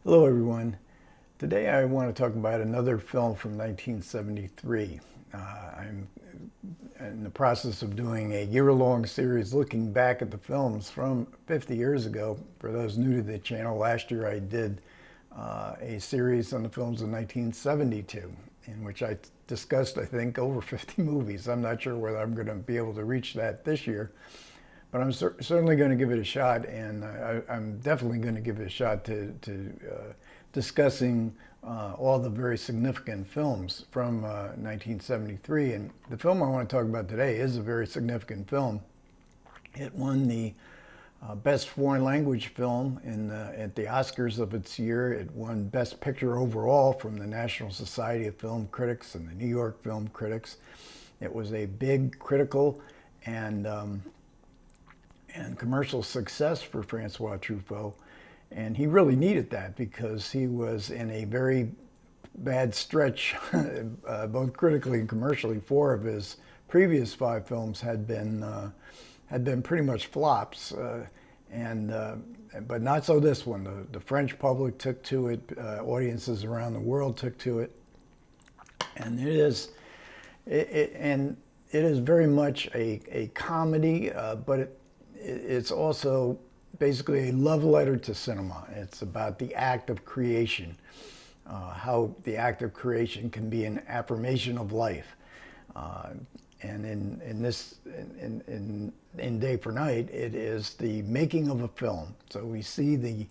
Hello everyone. Today I want to talk about another film from 1973. I'm in the process of doing a year-long series looking back at the films from 50 years ago. For those new to the channel, last year I did a series on the films of 1972 in which I discussed, I think, over 50 movies. I'm not sure whether I'm going to be able to reach that this year, but I'm certainly going to give it a shot, and I'm definitely going to give it a shot to discussing all the very significant films from 1973. And the film I want to talk about today is a very significant film. It won the Best Foreign Language Film at the Oscars of its year. It won Best Picture overall from the National Society of Film Critics and the New York Film Critics. It was a big critical and commercial success for Francois Truffaut. And he really needed that because he was in a very bad stretch, both critically and commercially. Four of his previous five films had been pretty much flops, but not so this one. The French public took to it, audiences around the world took to it, and it is very much a comedy, but it's also basically a love letter to cinema. It's about the act of creation, how the act of creation can be an affirmation of life. And in Day for Night, it is the making of a film. So we see the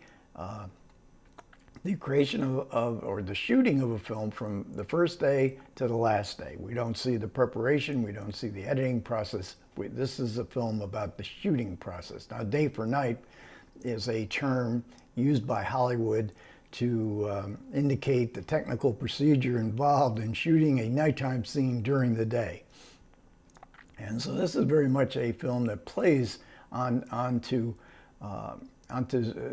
creation or the shooting of a film from the first day to the last day. We don't see the preparation, we don't see the editing process. This is a film about the shooting process. Now, Day for Night is a term used by Hollywood to indicate the technical procedure involved in shooting a nighttime scene during the day. And so this is very much a film that plays onto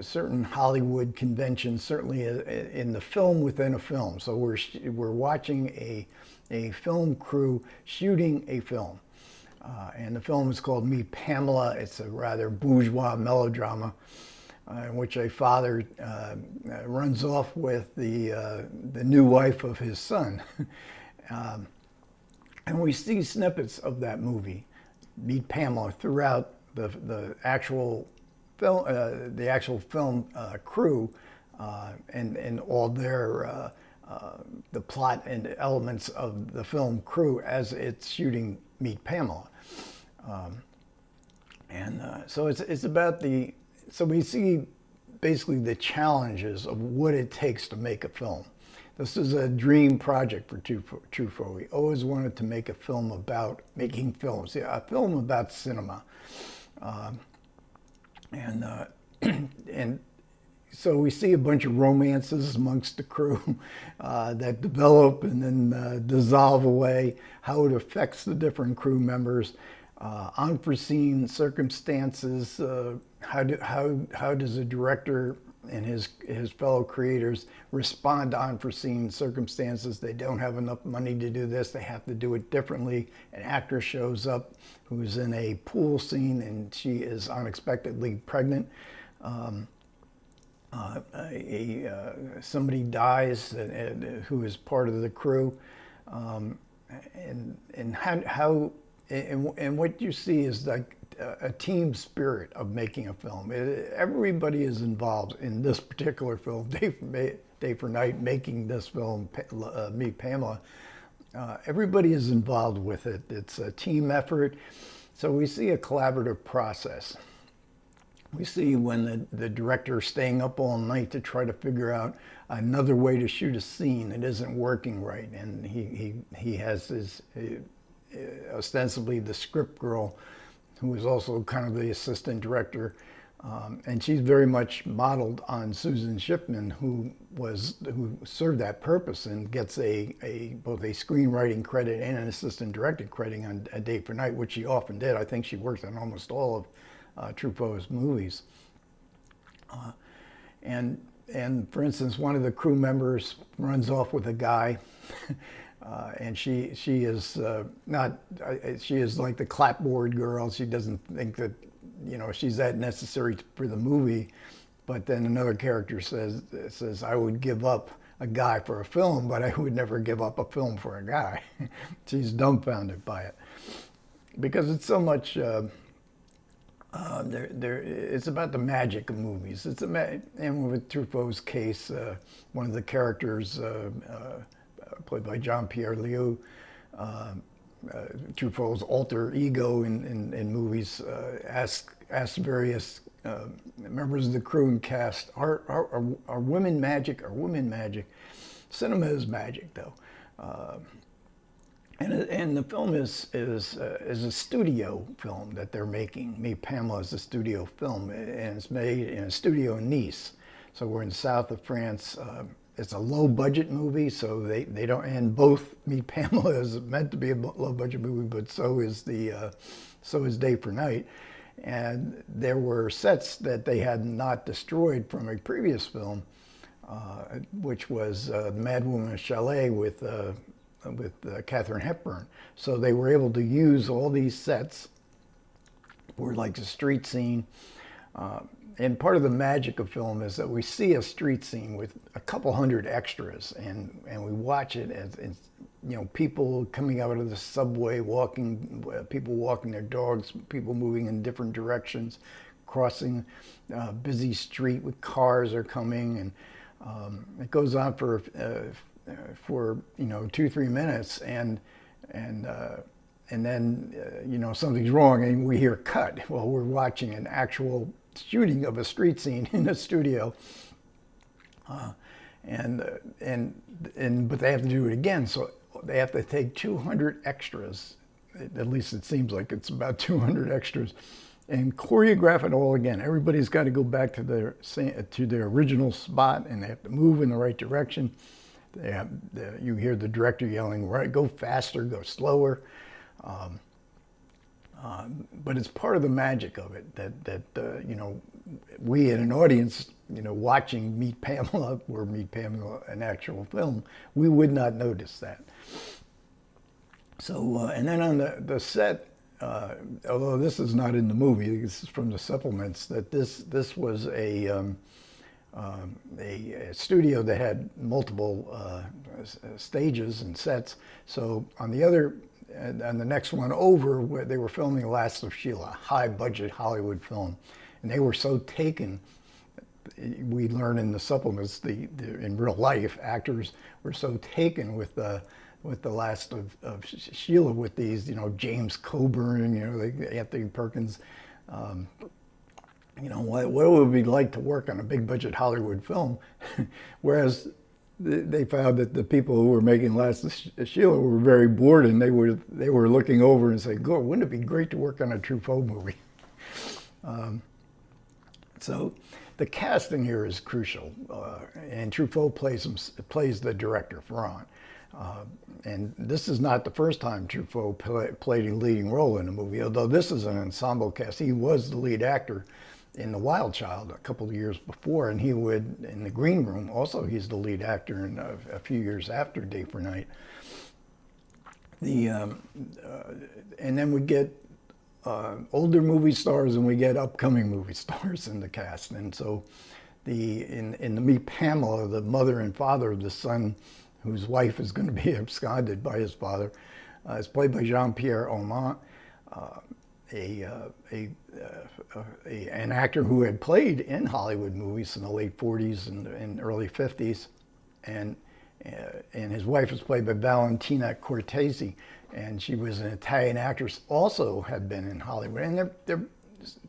certain Hollywood conventions, certainly in the film within a film. So we're watching a film crew shooting a film. And the film is called Meet Pamela. It's a rather bourgeois melodrama in which a father runs off with the new wife of his son. And we see snippets of that movie, Meet Pamela, throughout the actual film crew and all their the plot and elements of the film crew as it's shooting Meet Pamela. So it's about so we see basically the challenges of what it takes to make a film. This is a dream project for Truffaut. He always wanted to make a film about making films, yeah, a film about cinema. And so we see a bunch of romances amongst the crew that develop and then dissolve away, how it affects the different crew members, unforeseen circumstances, how does a director and his fellow creators respond to unforeseen circumstances. They don't have enough money to do this, they have to do it differently. An actor shows up who's in a pool scene and she is unexpectedly pregnant. Somebody dies who is part of the crew, and what you see is like a team spirit of making a film. Everybody is involved in this particular film, Day for Night, making this film, Meet Pamela. Everybody is involved with it. It's a team effort. So we see a collaborative process. We see when the director is staying up all night to try to figure out another way to shoot a scene that isn't working right, and he has his ostensibly the script girl, who is also kind of the assistant director, and she's very much modeled on Susan Schiffman, who served that purpose and gets both a screenwriting credit and an assistant directing credit on A Day for Night, which she often did. I think she worked on almost all of Truffaut's movies. And for instance, one of the crew members runs off with a guy, and she is not she is like the clapboard girl. She doesn't think that she's that necessary for the movie, But then another character says I would give up a guy for a film, but I would never give up a film for a guy. She's dumbfounded by it because it's so much. It's about the magic of movies. And with Truffaut's case, one of the characters, played by Jean-Pierre Léaud, Truffaut's alter ego in movies, asks various members of the crew and cast, are women magic? Are women magic? Cinema is magic, though. And the film is a studio film that they're making. Me, Pamela is a studio film, and it's made in a studio in Nice. So we're in the south of France. It's a low budget movie, so they don't. And both Me, Pamela is meant to be a low budget movie, but so is Day for Night. And there were sets that they had not destroyed from a previous film, which was The Madwoman Chalet with Katharine Hepburn. So they were able to use all these sets for like a street scene. And part of the magic of film is that we see a street scene with a couple hundred extras, and we watch it as people coming out of the subway, people walking their dogs, people moving in different directions, crossing a busy street with cars are coming, and it goes on for 2-3 minutes, and then something's wrong and we hear cut. Well, we're watching an actual shooting of a street scene in a studio, but they have to do it again, so they have to take 200 extras. At least it seems like it's about 200 extras, and choreograph it all again. Everybody's got to go back to their original spot, and they have to move in the right direction. You hear the director yelling, "Right, go faster, go slower." But it's part of the magic of it that we in an audience, watching Meet Pamela or Meet Pamela, an actual film, we would not notice that. So, and then on the set, although this is not in the movie, this is from the supplements, that this was a studio that had multiple stages and sets. So on the next one over, where they were filming Last of Sheila, high budget Hollywood film, and they were so taken. We learn in the supplements, in real life, actors were so taken with the Last of Sheila, with these, James Coburn, Anthony Perkins. What would it be like to work on a big budget Hollywood film? Whereas they found that the people who were making Last of Sheila were very bored, and they were looking over and saying, "God, wouldn't it be great to work on a Truffaut movie?" So the casting here is crucial, and Truffaut plays the director, Ferrand. And this is not the first time Truffaut played a leading role in a movie, although this is an ensemble cast. He was the lead actor in The Wild Child a couple of years before, and he would, in The Green Room, also he's the lead actor in a few years after Day for Night. And then we get older movie stars and we get upcoming movie stars in the cast. And so in the Meet Pamela, the mother and father of the son whose wife is going to be absconded by his father, is played by Jean-Pierre Aumont, an actor who had played in Hollywood movies in the late 40s and early 50s, and his wife was played by Valentina Cortese, and she was an Italian actress, also had been in Hollywood, and they're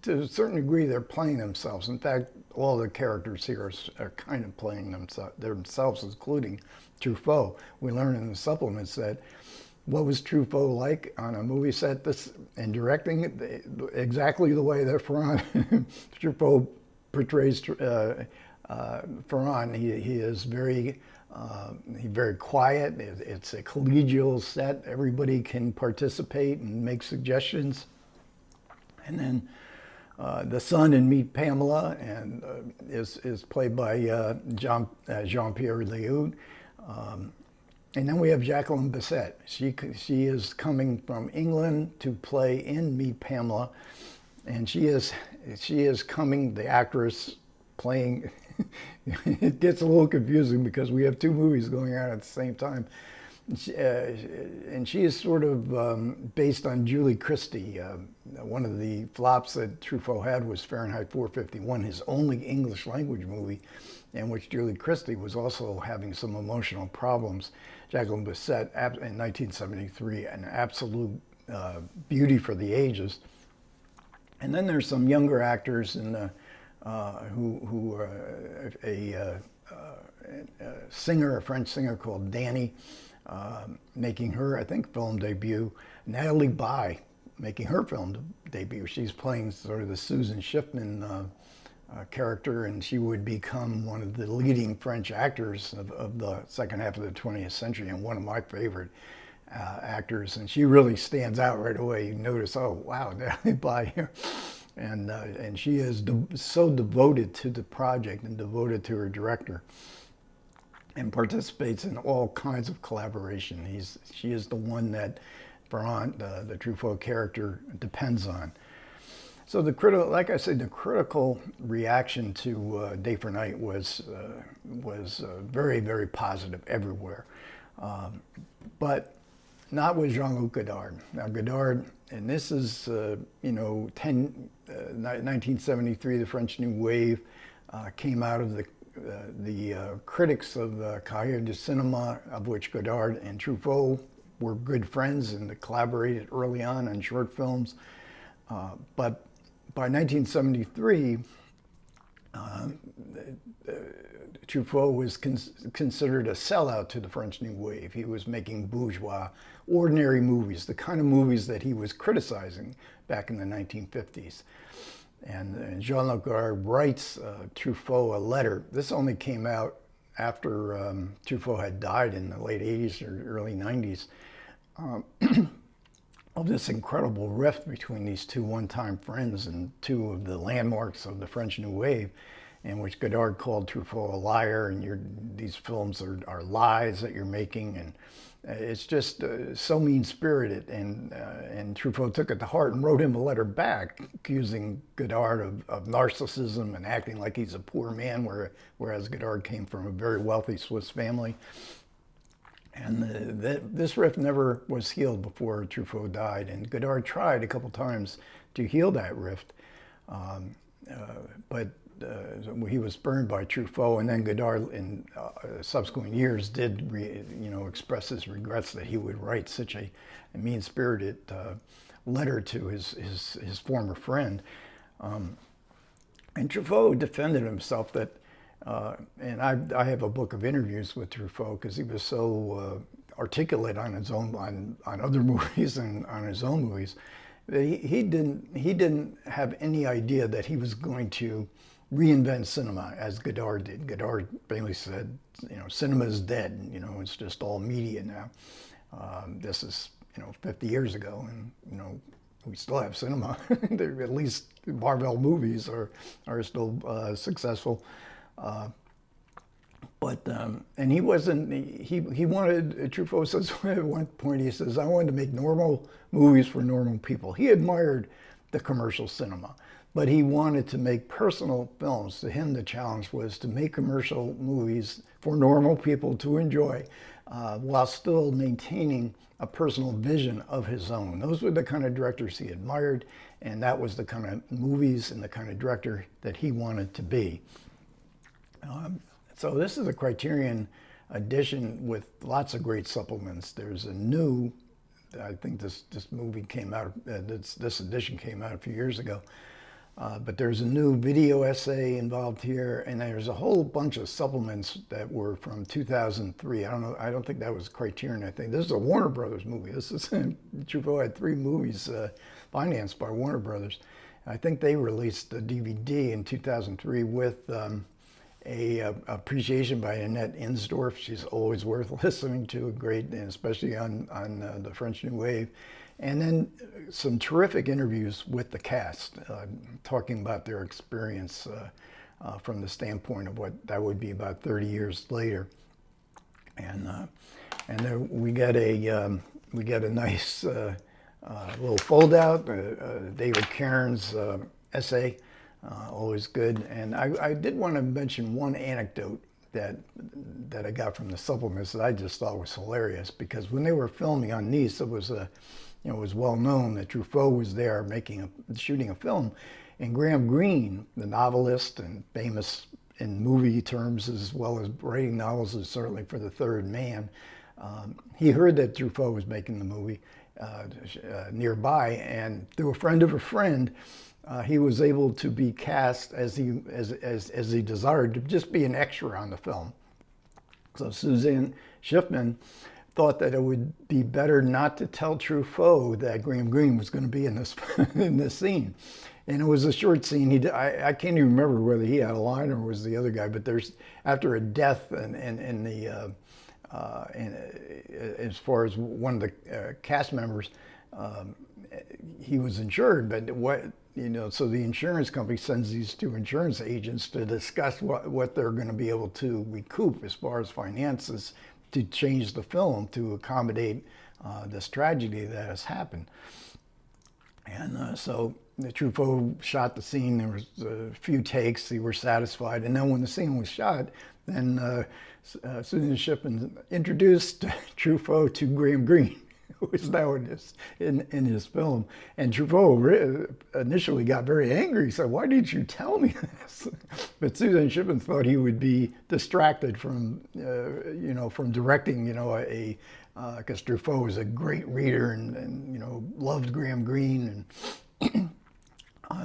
to a certain degree they're playing themselves. In fact, all the characters here are kind of playing themselves, including Truffaut. We learn in the supplements that what was Truffaut like on a movie set, and directing it exactly the way that Ferrand Truffaut portrays Ferrand. He is very quiet. It's a collegial set. Everybody can participate and make suggestions. And then the son in Meet Pamela is played by Jean-Pierre Léaud. And then we have Jacqueline Bisset. She is coming from England to play in Meet Pamela, and she is coming, the actress, playing. It gets a little confusing because we have two movies going on at the same time. And she is sort of based on Julie Christie. One of the flops that Truffaut had was Fahrenheit 451, his only English language movie, in which Julie Christie was also having some emotional problems. Jacqueline Bisset in 1973, an absolute beauty for the ages. And then there's some younger actors in the, who are a singer, a French singer called Danny, making her, I think, film debut. Natalie Baye making her film debut. She's playing sort of the Susan Schiffman character, and she would become one of the leading French actors of the second half of the 20th century, and one of my favorite actors. And she really stands out right away. You notice, oh wow, Natalie Baye here. And she is so devoted to the project and devoted to her director, and participates in all kinds of collaboration. She is the one that Ferrand, the Truffaut character, depends on. So like I said, the critical reaction to Day for Night was very, very positive everywhere, but not with Jean-Luc Godard. Now Godard, and this is 1973, the French New Wave came out of the critics of Cahiers du Cinéma, of which Godard and Truffaut were good friends and collaborated early on short films. But by 1973, Truffaut was considered a sellout to the French New Wave. He was making bourgeois, ordinary movies, the kind of movies that he was criticizing back in the 1950s. And Jean-Luc Godard writes Truffaut a letter. This only came out after Truffaut had died in the late 80s or early 90s, of this incredible rift between these two one-time friends and two of the landmarks of the French New Wave, in which Godard called Truffaut a liar, and these films are lies that you're making, and it's just so mean-spirited. And Truffaut took it to heart and wrote him a letter back accusing Godard of narcissism and acting like he's a poor man, whereas Godard came from a very wealthy Swiss family. And this rift never was healed before Truffaut died, and Godard tried a couple times to heal that rift, but he was burned by Truffaut. And then Godard, in subsequent years, did express his regrets that he would write such a mean-spirited letter to his former friend. And Truffaut defended himself that. And I have a book of interviews with Truffaut because he was so articulate on his own, on other movies and on his own movies, that he didn't have any idea that he was going to reinvent cinema as Godard did. Godard basically said, cinema is dead. It's just all media now. This is 50 years ago, and we still have cinema. At least Marvel movies are still successful. And he wasn't, he wanted, Truffaut says at one point, he says, I wanted to make normal movies for normal people. He admired the commercial cinema, but he wanted to make personal films. To him, the challenge was to make commercial movies for normal people to enjoy, while still maintaining a personal vision of his own. Those were the kind of directors he admired, and that was the kind of movies and the kind of director that he wanted to be. So this is a Criterion edition with lots of great supplements. There's a new, I think this movie came out, this edition came out a few years ago, but there's a new video essay involved here, and there's a whole bunch of supplements that were from 2003. I don't think that was Criterion. I think this is a Warner Brothers movie. This is, Truffaut had 3 movies financed by Warner Brothers. I think they released the DVD in 2003 with a appreciation by Annette Insdorf. She's always worth listening to, great, and especially on the French New Wave. And then some terrific interviews with the cast, talking about their experience from the standpoint of what that would be about 30 years later. And then we get a nice little fold out, David Cairns essay Always good. And I did want to mention one anecdote that I got from the supplements that I just thought was hilarious, because when they were filming on Nice, it was it was well known that Truffaut was there shooting a film, and Graham Greene, the novelist and famous in movie terms as well as writing novels, is certainly for The Third Man. He heard that Truffaut was making the movie nearby, and through a friend of a friend, he was able to be cast as he desired, to just be an extra on the film. So Suzanne Schiffman thought that it would be better not to tell Truffaut that Graham Greene was going to be in this in this scene. And it was a short scene. I can't even remember whether he had a line or was the other guy. But there's, after a death in the as far as one of the cast members, he was insured. But so the insurance company sends these two insurance agents to discuss what they're going to be able to recoup as far as finances to change the film to accommodate this tragedy that has happened. And so the Truffaut shot the scene. There was a few takes. They were satisfied. And then when the scene was shot, then Susan Shippen introduced Truffaut to Graham Greene, who was now in his film. And Truffaut initially got very angry. He said, "Why didn't you tell me this?" But Susan Shippen thought he would be distracted from, from directing, because Truffaut was a great reader and loved Graham Greene. And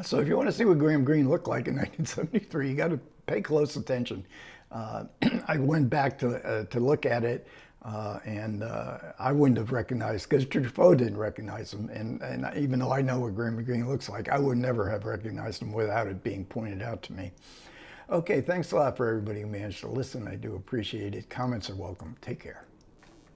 so if you want to see what Graham Greene looked like in 1973, you got to pay close attention. I went back to look at it, and I wouldn't have recognized, because Truffaut didn't recognize him. And even though I know what Graham Greene looks like, I would never have recognized him without it being pointed out to me. Okay, thanks a lot for everybody who managed to listen. I do appreciate it. Comments are welcome. Take care.